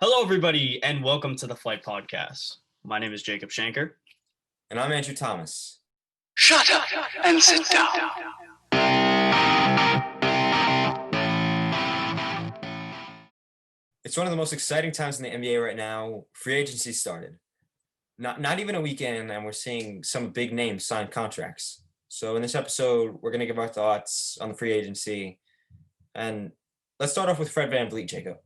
Hello, everybody, and welcome to the Flight Podcast. My name is Jacob Shanker. And I'm Andrew Thomas. Shut up and sit down. It's one of the most exciting times in the NBA right now. Free agency started. Not even a weekend, and we're seeing some big names sign contracts. So in this episode, we're going to give our thoughts on the free agency. And let's start off with Fred VanVleet, Jacob.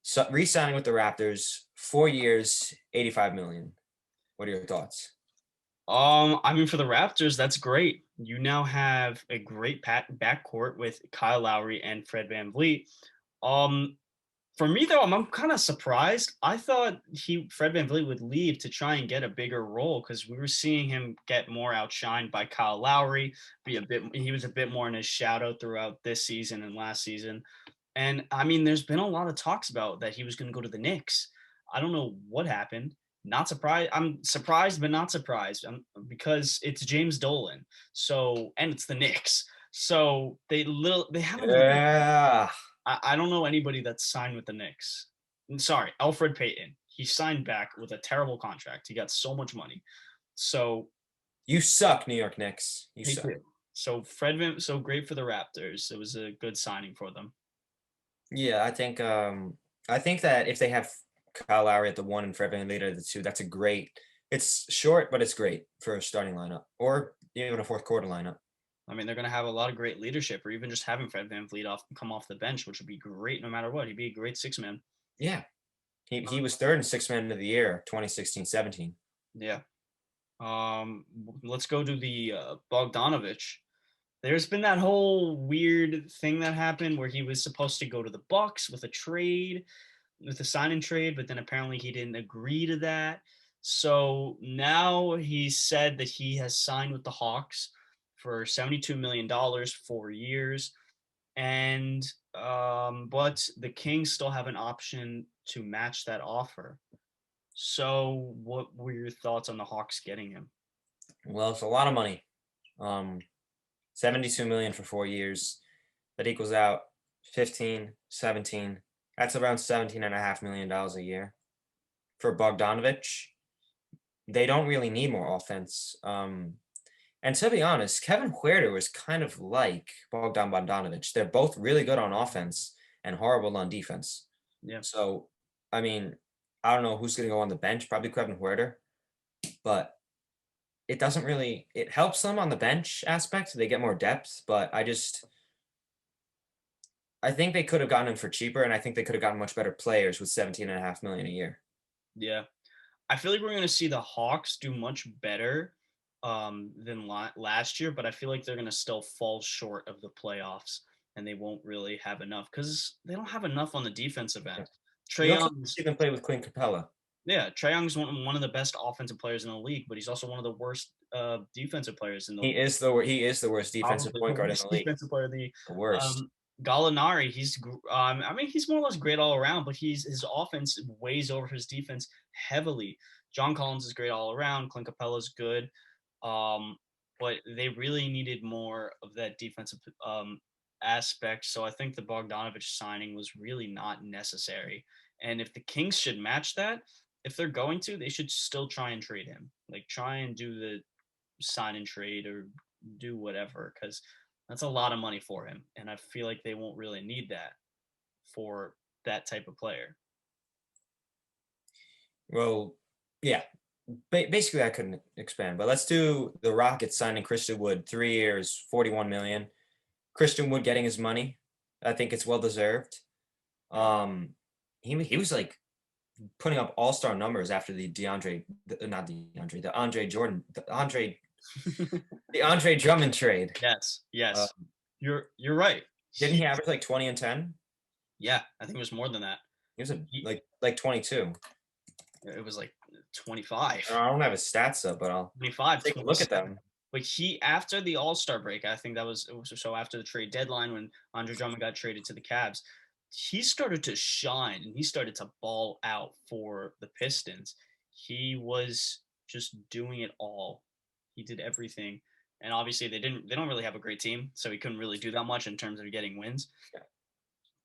So re-signing with the Raptors, 4 years, $85 million. What are your thoughts? For the Raptors, that's great. You now have a great backcourt with Kyle Lowry and Fred VanVleet. For me though, I'm kind of surprised. I thought Fred VanVleet would leave to try and get a bigger role because we were seeing him get more outshined by Kyle Lowry. He was a bit more in his shadow throughout this season and last season. And I mean, there's been a lot of talks about that he was going to go to the Knicks. I don't know what happened. Not surprised. I'm surprised, but not surprised because it's James Dolan. And it's the Knicks. So they haven't. Yeah. I don't know anybody that's signed with the Knicks. Sorry, Elfrid Payton. He signed back with a terrible contract. He got so much money. So you suck, New York Knicks. You suck. So so great for the Raptors. It was a good signing for them. Yeah, I think that if they have Kyle Lowry at the 1 and Fred VanVleet at the 2, that's a great. It's short, but it's great for a starting lineup or even a fourth quarter lineup. I mean, they're going to have a lot of great leadership, or even just having Fred VanVleet come off the bench, which would be great no matter what. He'd be a great six-man. Yeah. He was third in six-man of the year, 2016-17. Yeah. Let's go to the Bogdanovic. There's been that whole weird thing that happened where he was supposed to go to the Bucks with a sign-in trade, but then apparently he didn't agree to that. So now he said that he has signed with the Hawks for $72 million, 4 years. And but the Kings still have an option to match that offer. So what were your thoughts on the Hawks getting him? Well, it's a lot of money. 72 million for 4 years. That equals out 15, 17. That's around $17.5 million a year. For Bogdanovic, they don't really need more offense. And to be honest, Kevin Huerter is kind of like Bogdan Bogdanovic. They're both really good on offense and horrible on defense. Yeah. So, I mean, I don't know who's going to go on the bench. Probably Kevin Huerter. But it doesn't really – it helps them on the bench aspect. They get more depth. But I think they could have gotten him for cheaper, and I think they could have gotten much better players with $17.5 million a year. Yeah. I feel like we're going to see the Hawks do much better than last year, but I feel like they're going to still fall short of the playoffs, and they won't really have enough because they don't have enough on the defensive end. Yeah. Trae Young's even play with Clint Capella. Yeah, Trae Young's one of the best offensive players in the league, but he's also one of the worst defensive players in the league. He is the worst defensive point guard in the league. Defensive player of the worst. Gallinari, he's more or less great all around, but his offense weighs over his defense heavily. John Collins is great all around. Clint Capella's good. But they really needed more of that defensive aspect. So I think the Bogdanovic signing was really not necessary. And if the Kings should match that, if they're going to, they should still try and trade him. Like try and do the sign and trade or do whatever, because that's a lot of money for him. And I feel like they won't really need that for that type of player. Well, yeah. Basically, I couldn't expand, but let's do the Rockets signing Christian Wood, 3 years, $41 million. Christian Wood getting his money. I think it's well deserved. He was like putting up all-star numbers after the Andre Drummond trade. Yes. You're right. Didn't he average like 20 and 10? Yeah, I think it was more than that. He was like 22. It was like 25. I don't have his stats up, but I'll 25. take a look at them. But after the All-Star break, I think it was so after the trade deadline when Andre Drummond got traded to the Cavs, he started to shine and he started to ball out for the Pistons. He was just doing it all. He did everything. And obviously they don't really have a great team, so he couldn't really do that much in terms of getting wins. Yeah.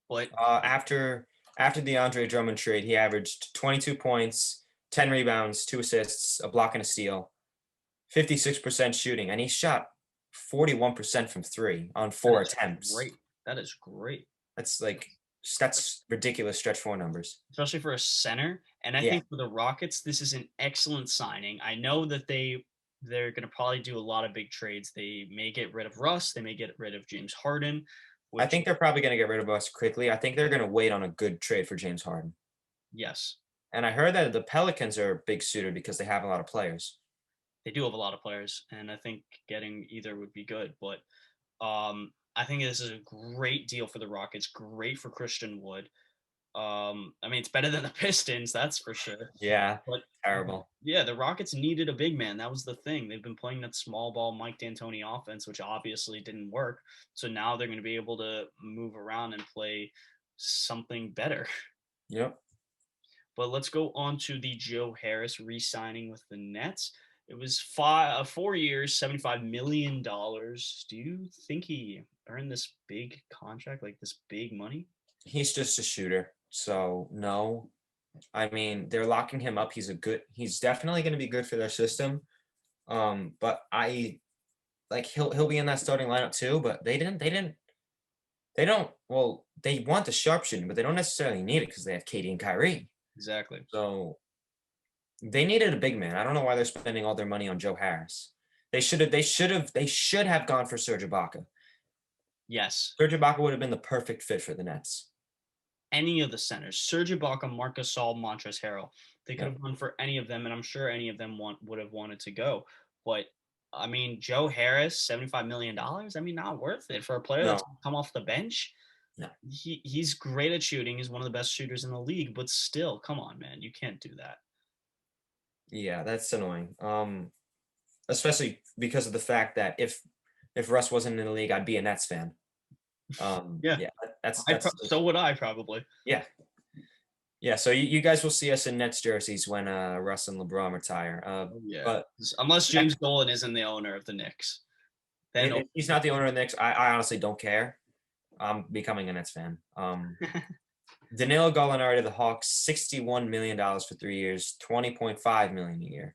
But after After the Andre Drummond trade, he averaged 22 points, 10 rebounds, 2 assists, a block and a steal, 56% shooting, and he shot 41% from three on That 4 is attempts. great. That is great. That's ridiculous stretch four numbers. Especially for a center. And I Yeah. think for the Rockets, this is an excellent signing. I know that they're going to probably do a lot of big trades. They may get rid of Russ. They may get rid of James Harden, I which think they're probably going to get rid of us quickly. I think they're going to wait on a good trade for James Harden. yes, And I heard that the Pelicans are a big suitor because they have a lot of players. they do have a lot of players, and I think getting either would be good. But I think this is a great deal for the Rockets. Great for Christian Wood. I mean, it's better than the Pistons, that's for sure. Yeah, But terrible. yeah, the Rockets needed a big man. That was the thing. They've been playing that small ball Mike D'Antoni offense, which obviously didn't work. So now they're going to be able to move around and play something better. Yep. But let's go on to the Joe Harris re-signing with the Nets. It was 4 years, $75 million. Do you think he earned this big contract, like this big money? He's just a shooter. So no. I mean, they're locking him up. He's definitely going to be good for their system. But I like he'll be in that starting lineup too, but they don't well, they want the sharpshooting, but they don't necessarily need it because they have Katie and Kyrie. Exactly. So they needed a big man. I don't know why they're spending all their money on Joe Harris. They should have gone for Serge Ibaka. Yes. Serge Ibaka would have been the perfect fit for the Nets. Any of the centers, Serge Ibaka, Marc Gasol, Montrezl Harrell. They could Yeah. have gone for any of them, and I'm sure any of them would have wanted to go. But I mean, Joe Harris, $75 million. I mean, not worth it for a player No. that's come off the bench. No. He's great at shooting. He's one of the best shooters in the league. But still, come on, man, you can't do that. Yeah, that's annoying. Especially because of the fact that if Russ wasn't in the league, I'd be a Nets fan. Yeah. Yeah, that's So would I probably. yeah. Yeah, so you guys will see us in Nets jerseys when Russ and LeBron retire. Yeah. But Unless James Dolan isn't the owner of the Knicks, then if he's not the owner of the Knicks, I honestly don't care. I'm becoming a Nets fan. Danilo Gallinari to the Hawks, $61 million for 3 years, $20.5 million a year.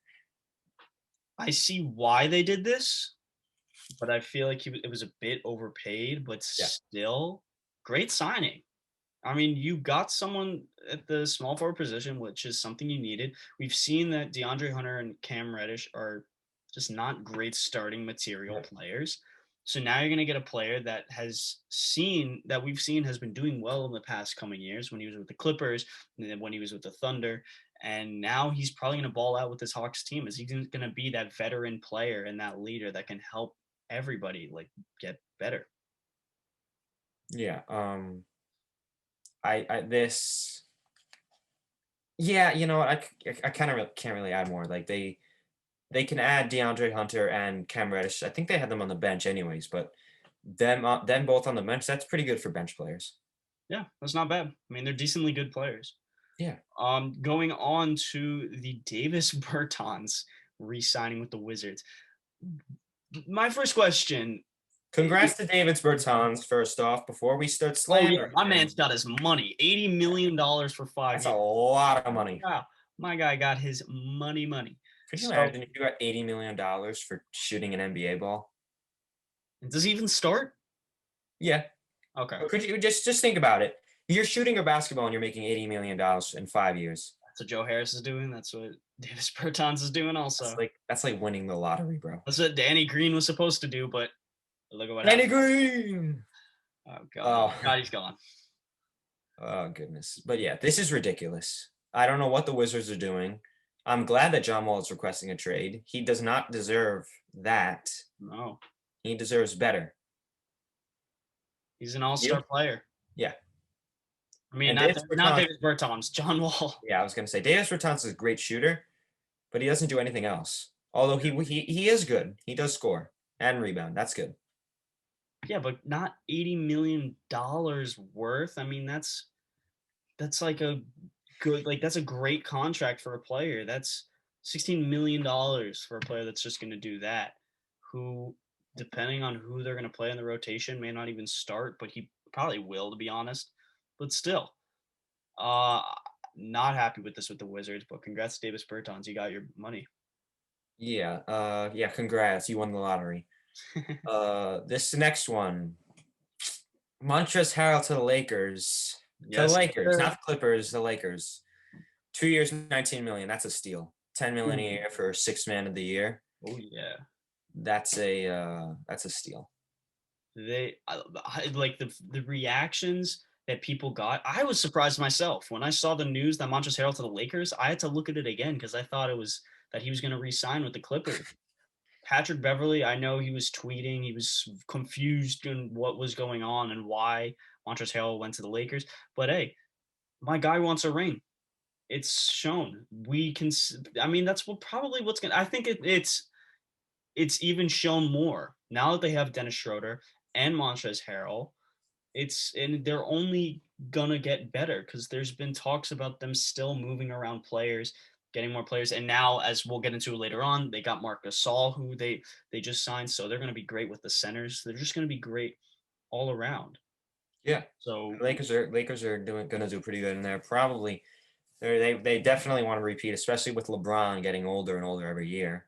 I see why they did this, but I feel like it was a bit overpaid, but Yeah. still great signing. I mean, you got someone at the small forward position, which is something you needed. We've seen that DeAndre Hunter and Cam Reddish are just not great starting material Yeah. players. So now you're going to get a player that we've seen has been doing well in the past coming years when he was with the Clippers and then when he was with the Thunder. And now he's probably going to ball out with this Hawks team. Is he going to be that veteran player and that leader that can help everybody like get better? Yeah. I this. Yeah, you know what? I kind of can't really add more. Like they can add DeAndre Hunter and Cam Reddish. I think they had them on the bench anyways, but them both on the bench, that's pretty good for bench players. Yeah, that's not bad. I mean, they're decently good players. Yeah. Going on to the Davis Bertans re-signing with the Wizards. My first question. Congrats to David Bertans, first off, before we start Oh slandering. yeah, my him. man's got his money. $80 million for 5 That's a years. lot of money. Wow, my guy got his money. Could you So- imagine if you got $80 million for shooting an NBA ball? Does he even start? Yeah. Okay, But could you just think about it? You're shooting a basketball and you're making $80 million in 5 years. that's what Joe Harris is doing. That's what Davis Bertans is doing also. That's like winning the lottery, bro. That's what Danny Green was supposed to do, but look at what Danny happened. Green. Oh god, Oh. God, he's gone. Oh goodness. But yeah, this is ridiculous. I don't know what the Wizards are doing. I'm glad that John Wall is requesting a trade. He does not deserve that. No, He deserves better. he's an all-star player. Yeah. I mean, And not Davis Davis Bertans, John Wall. Yeah, I was gonna say Davis Bertans is a great shooter, but he doesn't do anything else. Although he is good. He does score and rebound. That's good. Yeah, but not $80 million worth. I mean, that's like a good, like that's a great contract for a player. That's $16 million for a player that's just going to do that. Who, depending on who they're going to play in the rotation, may not even start, but he probably will, to be honest. But still, Uh, Not happy with this with the Wizards, but congrats, Davis Bertans. You got your money. Yeah, yeah, congrats. You won the lottery. This next one. Montrezl Harrell to the Lakers. To the Yes, Lakers, sir. not the Clippers, the Lakers. 2 years, 19 million. That's a steal. 10 million a Ooh. year for sixth man of the year. Oh yeah. That's a steal. Like the reactions that people got. I was surprised myself when I saw the news that Montrezl Harrell to the Lakers. I had to look at it again because I thought it was that he was going to re-sign with the Clippers. Patrick Beverly, I know he was tweeting. He was confused in what was going on and why Montrezl Harrell went to the Lakers. But hey, my guy wants a ring. It's shown. We can. I mean, that's probably what's gonna. I think it's even shown more now that they have Dennis Schroeder and Montrezl Harrell. And they're only gonna get better because there's been talks about them still moving around players, getting more players, and now as we'll get into later on, they got Marc Gasol who they just signed, so they're gonna be great with the centers. They're just gonna be great all around. Yeah. So Lakers are gonna do pretty good in there. Probably they definitely want to repeat, especially with LeBron getting older and older every year.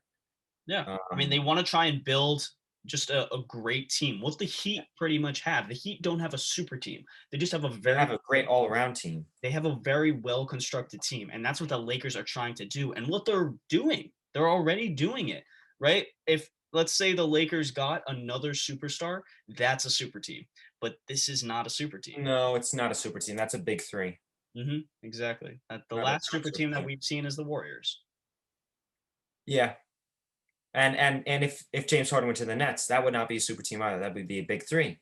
yeah, I mean Um, they want to try and build just a great team. What the Heat pretty much have. The Heat don't have a super team. They just have a they very have a great all around team. they have a very well constructed team, and that's what the Lakers are trying to do. And what they're doing, they're already doing it, right? If let's say the Lakers got another superstar, that's a super team. But this is not a super team. No, it's not a super team. That's a big three. Exactly. The Not a last super super team that team. we've seen is the Warriors. Yeah. And if James Harden went to the Nets, that would not be a super team either. That would be a big three.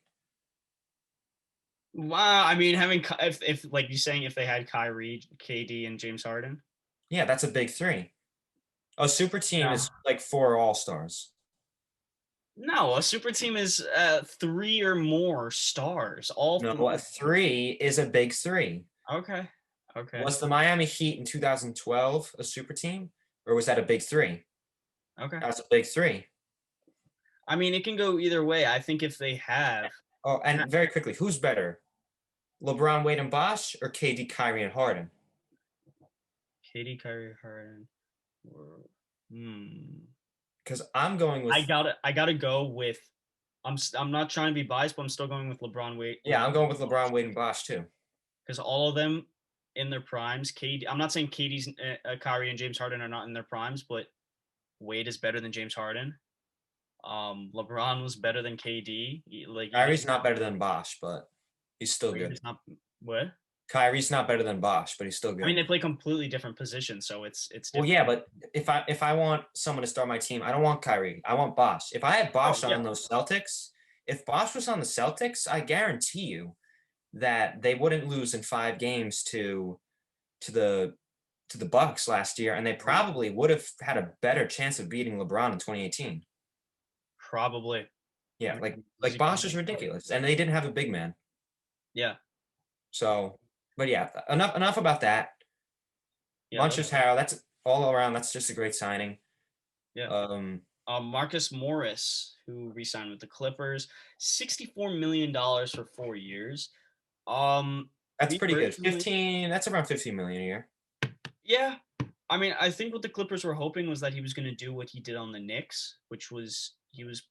Wow, I mean, having if like you saying if they had Kyrie, KD, and James Harden. Yeah, that's a big three. A super team No, is like four all stars. no, a super team is three or more stars. All No, three. a three is a big three. Okay, okay, Was the Miami Heat in 2012 a super team, or was that a big three? okay. That's a big three. I mean, it can go either way. I think if they have Oh, and very quickly, who's better, LeBron, Wade, and Bosh, or KD, Kyrie, and Harden? KD, Kyrie, Harden, or, hmm, Because I'm going with I gotta go with. I'm not trying to be biased, but I'm still going with LeBron, Wade, yeah, I'm going with LeBron, Wade, and Bosh too. because all of them in their primes. I'm not saying KD's, Kyrie, and James Harden are not in their primes, but Wade is better than James Harden. LeBron was better than KD. Like even Kyrie's not better than Bosh, but he's still Wade good. is not what. Kyrie's not better than Bosh, but he's still I mean, good. they play completely different positions, so it's Well, different. yeah, but if I want someone to start my team, I don't want Kyrie. I want Bosh. If I had Bosh Yeah. on those Celtics, if Bosh was on the Celtics, I guarantee you that they wouldn't lose in 5 games to the Bucks last year, and they probably would have had a better chance of beating LeBron in 2018. Probably. Yeah, I like mean, Bosh is ridiculous, and they didn't have a big man. Yeah. So, but yeah, enough about that. Yeah. Montrezl Harrell, that's all around. That's just a great signing. Yeah. Um, Marcus Morris, who re-signed with the Clippers, $64 million for 4 years. that's Me pretty good. personally, 15. That's around 15 million a year. yeah. I mean, I think what the Clippers were hoping was that he was going to do what he did on the Knicks, which was he was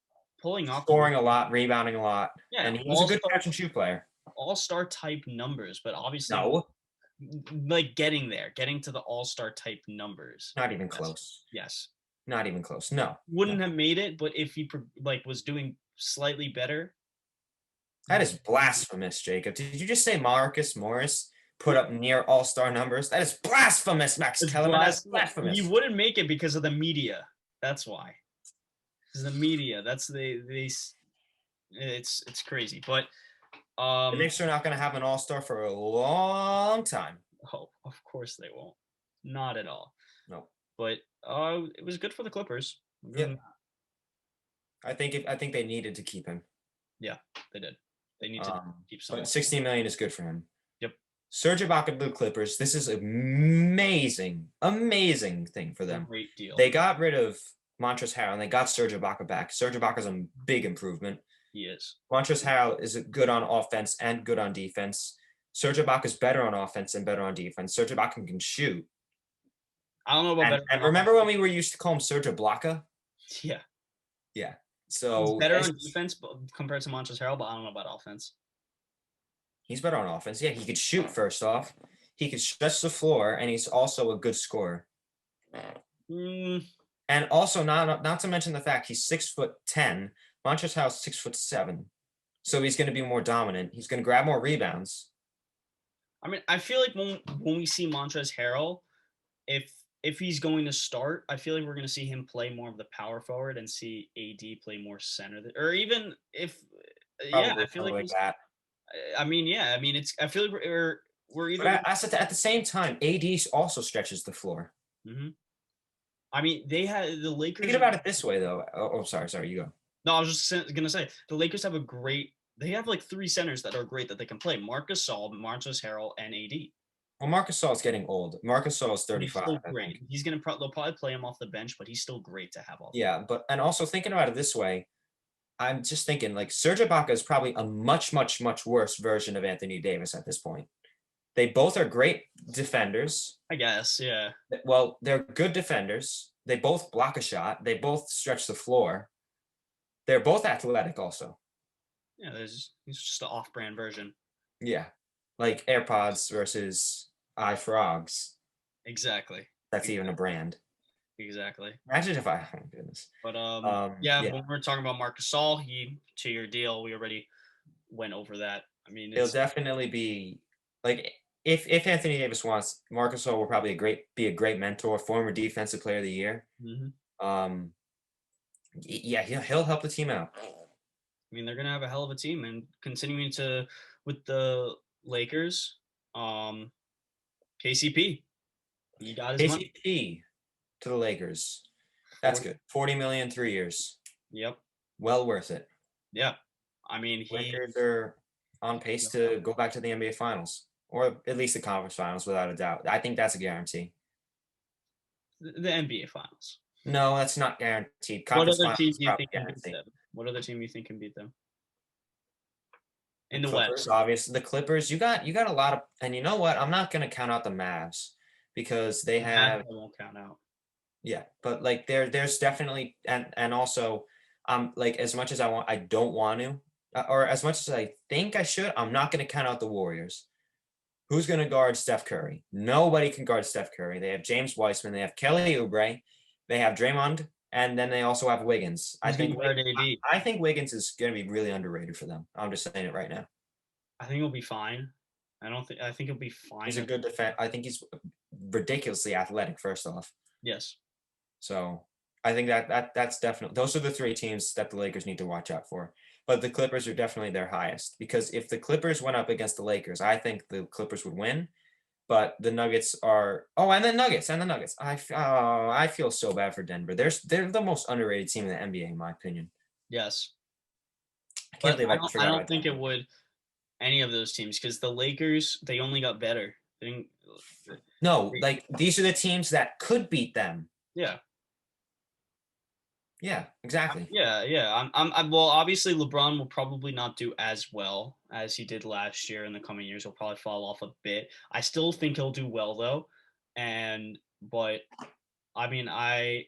pulling off Scoring a lot, rebounding a lot, yeah, and he was a good catch and shoot player. all-star type numbers, but obviously No, like getting to the all-star type numbers. not even Yes. close. Yes. Not even close. No, Wouldn't no. have made it, but if he like was doing slightly better, That is blasphemous, Jacob. Did you just say Marcus Morris put up near all-star numbers? That is blasphemous, Max it's Kellerman. That's blasphemous. he wouldn't make it because of the media. That's why. Because the media. That's it's crazy. But The Knicks are not going to have an all-star for a long time. oh, of course they won't. Not at all. No. But it was good for the Clippers. Yeah. I think they needed to keep him. Yeah, they did. They need to keep someone. But 16 million is good for him. Yep. Serge Ibaka to the Clippers. This is amazing thing for them. Great deal. They got rid of Montrezl Harrell and they got Serge Ibaka back. Serge Ibaka is a big improvement. He is. Montrezl Harrell is good on offense and good on defense. Serge Ibaka's better on offense and better on defense. Serge Ibaka can shoot. I don't know about better. And remember when we were used to call him Serge Ibaka? Yeah, Yeah. he's So better on defense compared to Montrezl Harrell, but I don't know about offense. he's better on offense. Yeah, he could shoot first off. He could stretch the floor, and he's also a good scorer. Mm, And also, not to mention the fact he's 6'10". Montrezl Harrell's 6'7". So he's going to be more dominant. He's going to grab more rebounds. I mean, I feel like when we see Montrezl Harrell, if he's going to start, I feel like we're going to see him play more of the power forward and see AD play more center, or even if yeah, I feel like that. I mean, yeah, I mean, I feel like we're either. But at the same time, AD also stretches the floor. Mhm. I mean, they had the Lakers. Thinking about it this way, though. Oh, sorry, you go. No, I was just gonna say the Lakers have a great. They have like 3 centers that are great that they can play: Marc Gasol, Montrezl Harrell, and AD. Well, Marc Gasol is getting old. Marc Gasol is But he's 35. still I great. think. He's gonna they'll probably play him off the bench, but he's still great to have off. Yeah, and also thinking about it this way, I'm just thinking like Serge Ibaka is probably a much, much, much worse version of Anthony Davis at this point. They both are great defenders. I guess, yeah. Well, they're good defenders. They both block a shot. They both stretch the floor. They're both athletic also. Yeah, he's just an off-brand version. Yeah. Like AirPods versus iFrogs. Exactly. That's even a brand. Exactly. Imagine if oh my goodness. But yeah. when we're talking about Marc Gasol, he 2-year deal. We already went over that. I mean, He'll definitely be like if Anthony Davis wants, Marc Gasol will probably be a great mentor, former defensive player of the year. Yeah, he'll help the team out. I mean, they're gonna have a hell of a team, and continuing with the Lakers, KCP, he got his money. KCP to the Lakers. That's good. 40 million, 3 years. Yep. Well worth it. Yeah. I mean, Lakers are on pace to go back to the NBA Finals, or at least the Conference Finals, without a doubt. I think that's a guarantee. The NBA Finals. No, that's not guaranteed. What Conference other Finals team is do you probably think can beat guaranteed. them? What other team you think can beat them? In the Clippers, West, obviously. The Clippers, you got a lot of, and you know what? I'm not going to count out the Mavs because they have. I won't count out. Yeah, but like there's definitely and also, like as much as I don't want to, or as much as I think I should, I'm not going to count out the Warriors. Who's going to guard Steph Curry? Nobody can guard Steph Curry. They have James Wiseman. They have Kelly Oubre. They have Draymond. And then they also have Wiggins. I think Wiggins is going to be really underrated for them. I'm just saying it right now. I think he'll be fine. I think he'll be fine. He's a good defense. I think he's ridiculously athletic, first off. Yes. So I think that's definitely, those are the 3 teams that the Lakers need to watch out for. But the Clippers are definitely their highest, because if the Clippers went up against the Lakers, I think the Clippers would win. But the Nuggets are and the Nuggets. I feel so bad for Denver. They're the most underrated team in the NBA, in my opinion. Yes. I don't think it would any of those teams, because the Lakers, they only got better. No, like these are the teams that could beat them. Yeah. Yeah, exactly. Yeah. Well, obviously LeBron will probably not do as well as he did last year. In the coming years, he'll probably fall off a bit. I still think he'll do well though, but I mean, I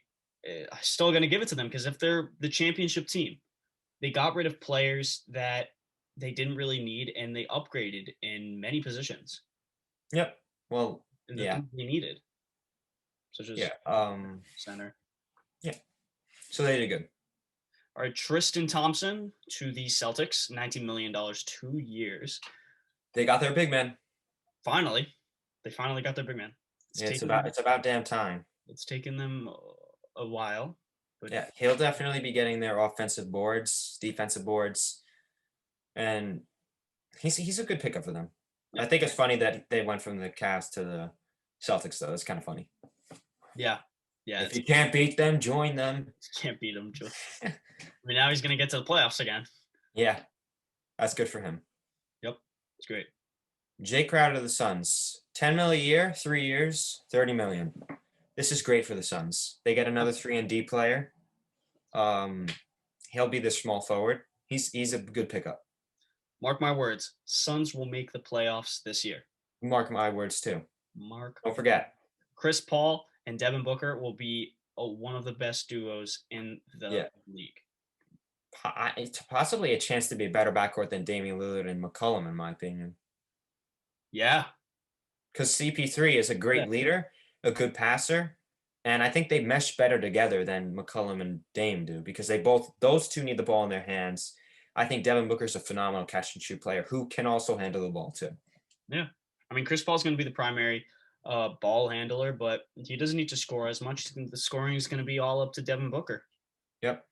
still gonna give it to them, because if they're the championship team, they got rid of players that they didn't really need, and they upgraded in many positions. Yep. Well, yeah, they needed, such as center. Yeah. So they did good. All right, Tristan Thompson to the Celtics, $19 million, 2 years. They got their big man. Finally, they finally got their big man. It's about damn time. It's taken them a while. But yeah, he'll definitely be getting their offensive boards, defensive boards, and he's a good pickup for them. Yeah. I think it's funny that they went from the Cavs to the Celtics, though. It's kind of funny. Yeah. Yeah, if you can't beat them, join them. Can't beat them. I mean, now he's going to get to the playoffs again. Yeah, that's good for him. Yep, it's great. Jay Crowder to the Suns, $10 million a year, 3 years, $30 million. This is great for the Suns. They get another 3-and-D player. He'll be the small forward. He's a good pickup. Mark my words. Suns will make the playoffs this year. Mark my words too. Mark. Don't forget. Chris Paul and Devin Booker will be one of the best duos in the Yeah. league. It's possibly a chance to be a better backcourt than Damian Lillard and McCollum, in my opinion. Yeah. Because CP3 is a great Yeah. leader, a good passer, and I think they mesh better together than McCollum and Dame do because those two need the ball in their hands. I think Devin Booker's a phenomenal catch and shoot player who can also handle the ball too. Yeah. I mean, Chris Paul's going to be the primary ball handler, but he doesn't need to score as much. The scoring is going to be all up to Devin Booker. Yep.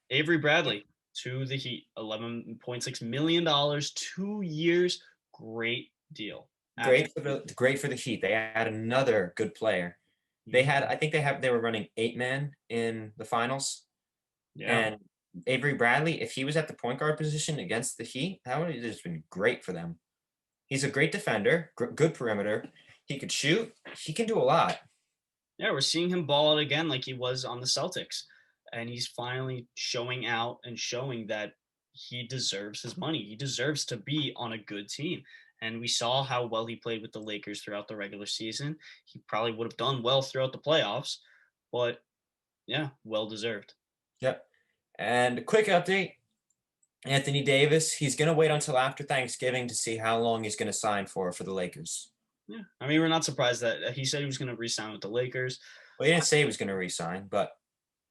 Avery Bradley to the Heat, $11.6 million, 2 years. Great deal. Great for the Heat. They had another good player. They were running 8-man in the finals. Yeah. And Avery Bradley, if he was at the point guard position against the Heat, that would have just been great for them. He's a great defender, good perimeter. He could shoot. He can do a lot. Yeah, we're seeing him ball out again like he was on the Celtics. And he's finally showing out and showing that he deserves his money. He deserves to be on a good team. And we saw how well he played with the Lakers throughout the regular season. He probably would have done well throughout the playoffs. But, yeah, well deserved. Yep. And a quick update. Anthony Davis, he's going to wait until after Thanksgiving to see how long he's going to sign for the Lakers. Yeah. I mean, we're not surprised that he said he was going to re-sign with the Lakers. Well, he didn't say he was going to re-sign, but...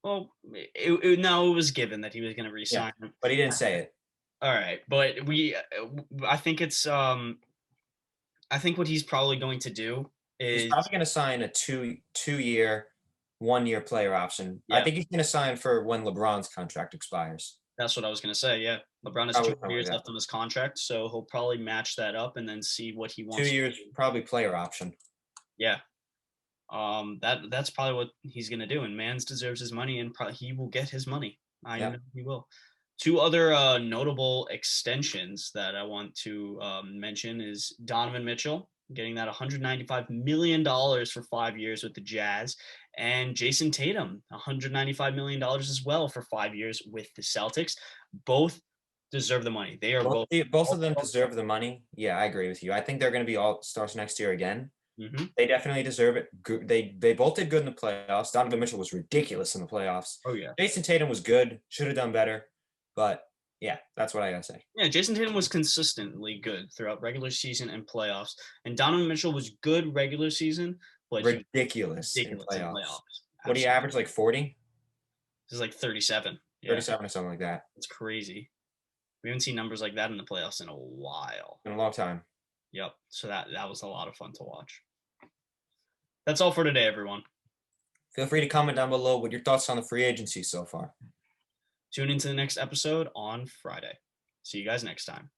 Well, it was given that he was going to re-sign. Yeah, but he didn't say it. All right. But I think it's, I think what he's probably going to do is... He's probably going to sign a two-year, 1-year player option. Yeah. I think he's going to sign for when LeBron's contract expires. That's what I was going to say. Yeah. LeBron has Probably 2 years left on his contract, so he'll probably match that up and then see what he wants. 2 years, probably player option. Yeah. That's probably what he's going to do. And Mans deserves his money, and he will get his money. I know he will. 2 other notable extensions that I want to mention is Donovan Mitchell getting that $195 million for 5 years with the Jazz, and Jason Tatum, $195 million as well for 5 years with the Celtics. Both deserve the money. They are both of them deserve the money. Yeah, I agree with you. I think they're going to be all-stars next year again. Mm-hmm. They definitely deserve it. They both did good in the playoffs. Donovan Mitchell was ridiculous in the playoffs. Oh, yeah. Jason Tatum was good. Should have done better. But, yeah, that's what I got to say. Yeah, Jason Tatum was consistently good throughout regular season and playoffs. And Donovan Mitchell was good regular season, but ridiculous in playoffs. What do you average, like 40? This is like 37. 37 or something like that. It's crazy. We haven't seen numbers like that in the playoffs in a while. In a long time. Yep. So that was a lot of fun to watch. That's all for today, everyone. Feel free to comment down below with your thoughts on the free agency so far. Tune into the next episode on Friday. See you guys next time.